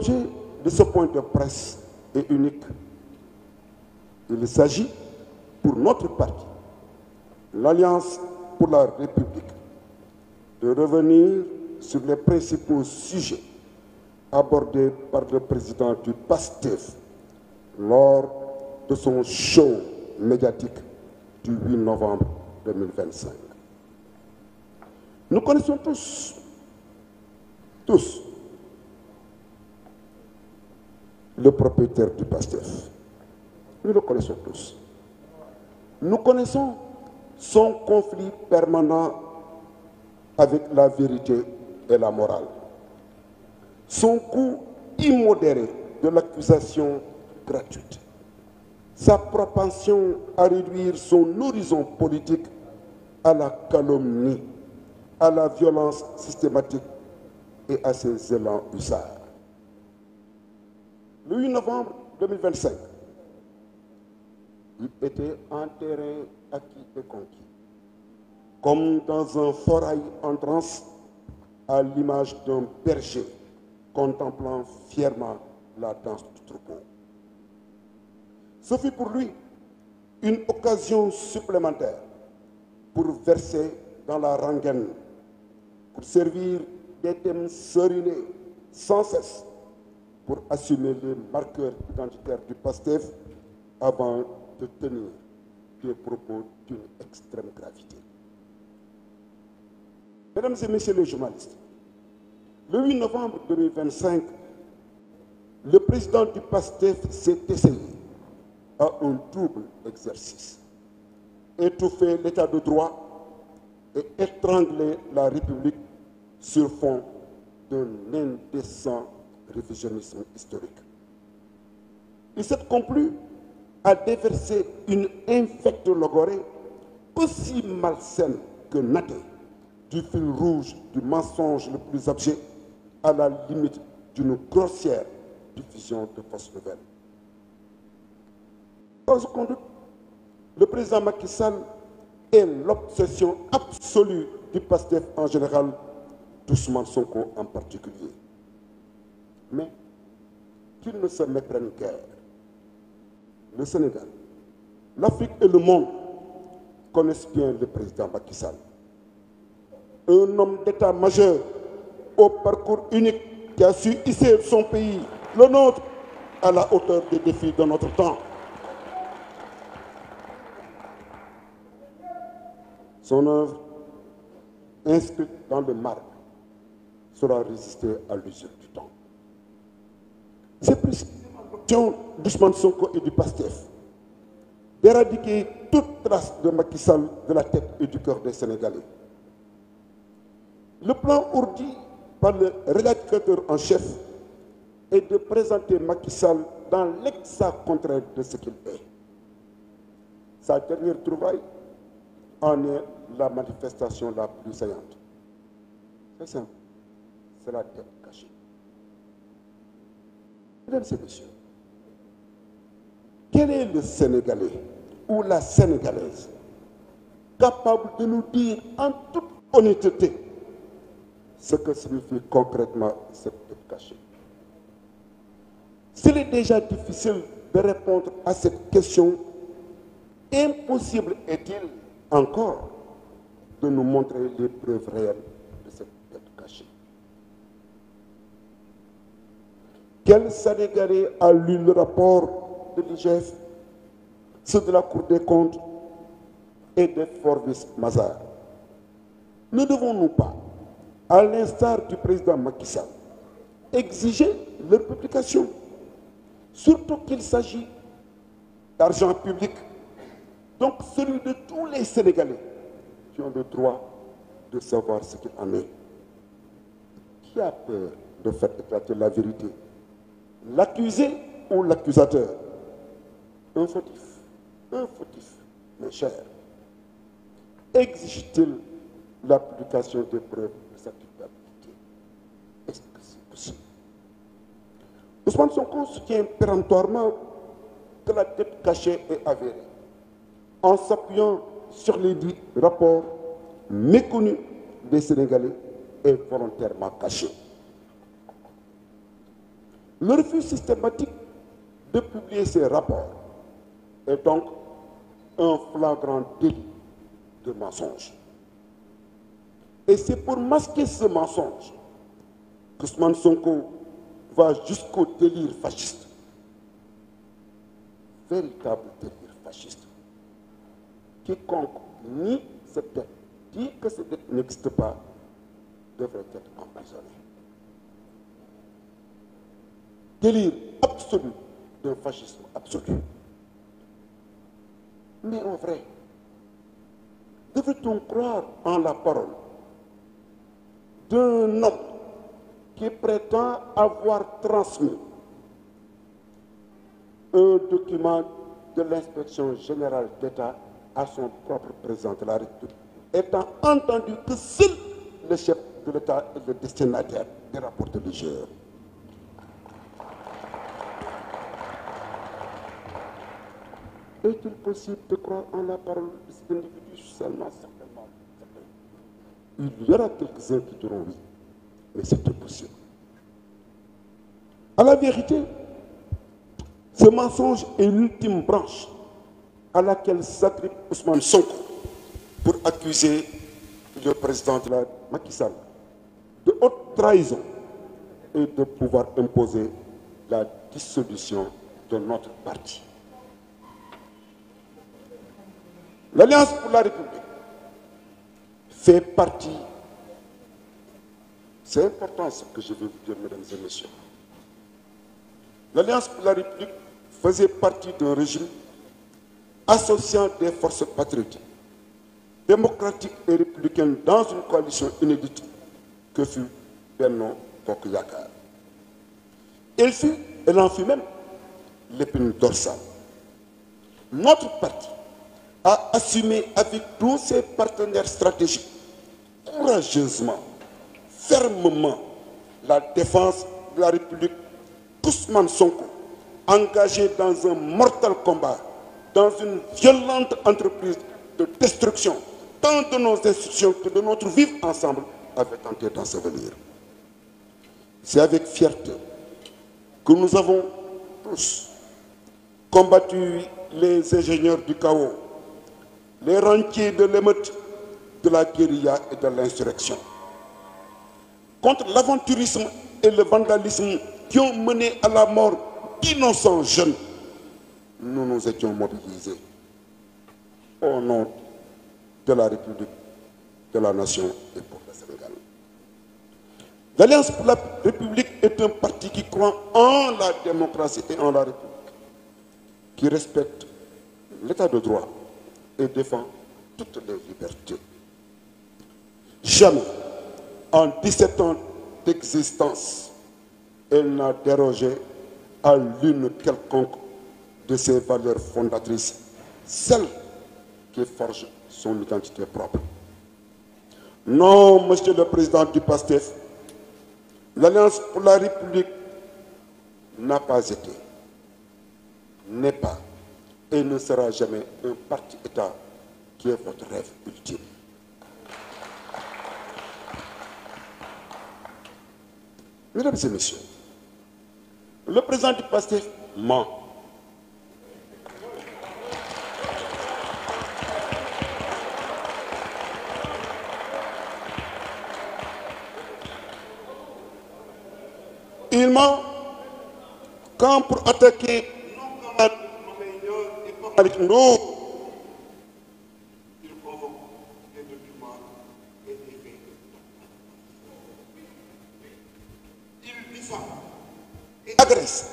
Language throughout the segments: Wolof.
L'objet de ce point de presse est unique. Il s'agit, pour notre parti, l'Alliance pour la République, de revenir sur les principaux sujets abordés par le président du PASTEF lors de son show médiatique du 8 novembre 2025. Nous connaissons tous, le propriétaire du PASTEF. Nous le connaissons tous. Nous connaissons son conflit permanent avec la vérité et la morale. Son coût immodéré de l'accusation gratuite. Sa propension à réduire son horizon politique à la calomnie, à la violence systématique et à ses élans hussards. Le 8 novembre 2025, il était en terrain acquis et conquis, comme dans un forail en transe, à l'image d'un berger contemplant fièrement la danse du troupeau. Ce fut pour lui une occasion supplémentaire pour verser dans la rengaine, pour servir des thèmes serinés sans cesse, pour assumer les marqueurs identitaires du PASTEF avant de tenir des propos d'une extrême gravité. Mesdames et messieurs les journalistes, le 8 novembre 2025, le président du PASTEF s'est essayé à un double exercice: étouffer l'état de droit et étrangler la République sur fond d'un indécent révisionnisme historique. Il s'est conclu à déverser une infecte logorée aussi malsaine que natée du fil rouge du mensonge le plus abject, à la limite d'une grossière diffusion de fausses nouvelles. Sans aucun doute, le président Macky Sall est l'obsession absolue du PASTEF en général, d'Ousmane Sonko en particulier. Mais qu'il ne se méprenne guère. Le Sénégal, l'Afrique et le monde connaissent bien le président Macky Sall. Un homme d'État majeur au parcours unique qui a su hisser son pays, le nôtre, à la hauteur des défis de notre temps. Son œuvre, inscrite dans le marbre, saura résister à l'usure du temps. C'est précisément l'option d'Ousmane Sonko et du PASTEF d'éradiquer toute trace de Macky Sall de la tête et du cœur des Sénégalais. Le plan ourdi par le rédacteur en chef est de présenter Macky Sall dans l'exact contraire de ce qu'il est. Sa dernière trouvaille en est la manifestation la plus saillante. C'est simple, c'est la tête cachée. Mesdames et messieurs, quel est le Sénégalais ou la Sénégalaise capable de nous dire en toute honnêteté ce que signifie concrètement cette tête cachée? S'il est déjà difficile de répondre à cette question, impossible est-il encore de nous montrer les preuves réelles de cette tête cachée. Quel Sénégalais a lu le rapport de l'IGF, ceux de la Cour des comptes et de Forbes Mazars? Ne devons-nous pas, à l'instar du président Macky Sall, exiger leur publication, surtout qu'il s'agit d'argent public, donc celui de tous les Sénégalais qui ont le droit de savoir ce qu'il en est? Qui a peur de faire éclater la vérité? L'accusé ou l'accusateur? Un fautif, mes chers. Exige-t-il la publication des preuves de sa culpabilité? Est-ce que c'est possible? Ousmane Sonko soutient péremptoirement que la tête cachée est avérée, en s'appuyant sur les dits rapports méconnus des Sénégalais et volontairement cachés. Le refus systématique de publier ces rapports est donc un flagrant délit de mensonge. Et c'est pour masquer ce mensonge qu'Ousmane Sonko va jusqu'au délire fasciste. Véritable délire fasciste. Quiconque nie cette dette, dit que cette dette n'existe pas, devrait être emprisonné. Délire absolu d'un fascisme absolu. Mais en vrai, devrait-on croire en la parole d'un homme qui prétend avoir transmis un document de l'inspection générale d'État à son propre président de la République, étant entendu que seul le chef de l'État est le destinataire des rapports de l'IGE. Est-il possible de croire en la parole de cet individu? Seulement, certainement. Il y aura quelques-uns qui diront oui, mais c'est impossible. À la vérité, ce mensonge est l'ultime branche à laquelle s'agrippe Ousmane Sonko pour accuser le président de la Macky Sall de haute trahison et de pouvoir imposer la dissolution de notre parti. L'Alliance pour la République fait partie, c'est important ce que je vais vous dire, mesdames et messieurs. L'Alliance pour la République faisait partie d'un régime associant des forces patriotiques, démocratiques et républicaines dans une coalition inédite que fut Benno Bokk Yakaar. Elle en fut même l'épine dorsale. Notre parti a assumé avec tous ses partenaires stratégiques, courageusement, fermement, la défense de la République d'Ousmane Sonko, engagé dans un mortel combat, dans une violente entreprise de destruction, tant de nos institutions que de notre vivre ensemble avait tenté d'ensevelir. C'est avec fierté que nous avons tous combattu les ingénieurs du chaos, les rentiers de l'émeute, de la guérilla et de l'insurrection, contre l'aventurisme et le vandalisme qui ont mené à la mort d'innocents jeunes. Nous nous étions mobilisés au nom de la République, de la nation et pour le Sénégal. L'Alliance pour la République est un parti qui croit en la démocratie et en la République, qui respecte l'état de droit et défend toutes les libertés. Jamais, en 17 ans d'existence, elle n'a dérogé à l'une quelconque de ses valeurs fondatrices, celles qui forgent son identité propre. Non, Monsieur le Président du PASTEF, l'Alliance pour la République n'a pas été, n'est pas et ne sera jamais un parti-État qui est votre rêve ultime. Mesdames et messieurs, le président du PASTEF ment. Il ment quand pour attaquer nos il convoque des documents et des faits. Il diffame et agresse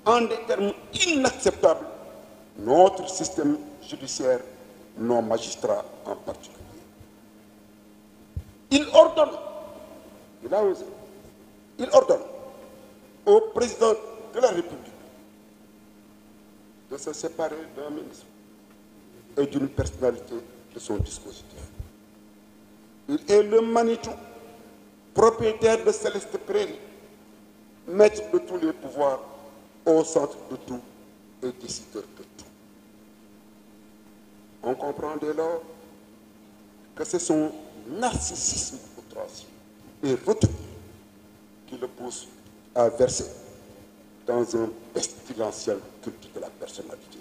en des termes inacceptables notre système judiciaire, nos magistrats en particulier. Il ordonne, il a osé, il ordonne au président de la République de se séparer d'un ministre et d'une personnalité de son dispositif. Il est le Manitou, propriétaire de Céleste Prairie, maître de tous les pouvoirs, au centre de tout et décideur de tout. On comprend dès lors que c'est son narcissisme outrancier et retenu qui le pousse à verser dans un pestilentiel culte de la personnalité.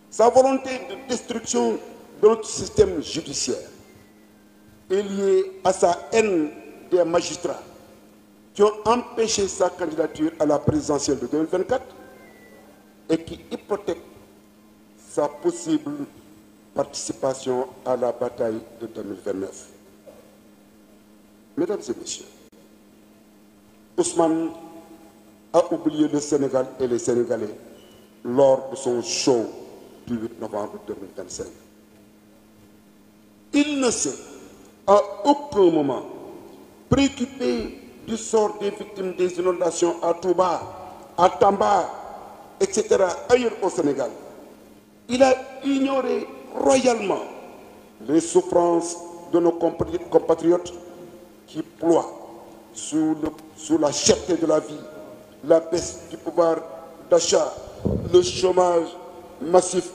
Sa volonté de destruction de notre système judiciaire est liée à sa haine des magistrats qui ont empêché sa candidature à la présidentielle de 2024 et qui hypothèquent sa possible participation à la bataille de 2029. Mesdames et messieurs, Ousmane a oublié le Sénégal et les Sénégalais lors de son show du 8 novembre 2025. Il ne s'est à aucun moment préoccupé du sort des victimes des inondations à Touba, à Tamba, etc., ailleurs au Sénégal. Il a ignoré royalement les souffrances de nos compatriotes qui ploient sous la cherté de la vie, la baisse du pouvoir d'achat, le chômage massif,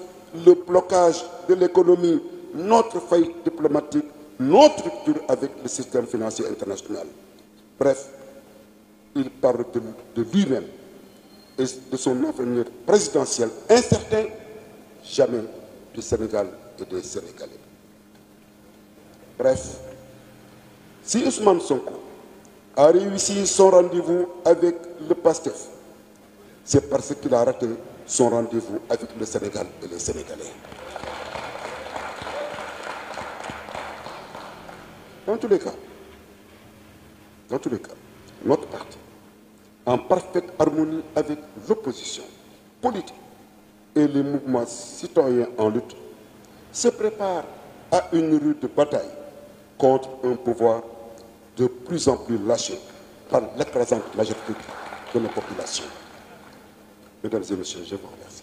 le blocage de l'économie, notre faillite diplomatique, notre rupture avec le système financier international. Bref, il parle de lui-même et de son avenir présidentiel incertain, jamais du Sénégal et des Sénégalais. Bref, si Ousmane Sonko a réussi son rendez-vous avec le PASTEF, c'est parce qu'il a raté son rendez-vous avec le Sénégal et les Sénégalais. Dans tous les cas, notre parti, en parfaite harmonie avec l'opposition politique et les mouvements citoyens en lutte, se prépare à une rude bataille contre un pouvoir de plus en plus lâché par l'écrasante majorité de nos populations. Mesdames et messieurs, je vous remercie.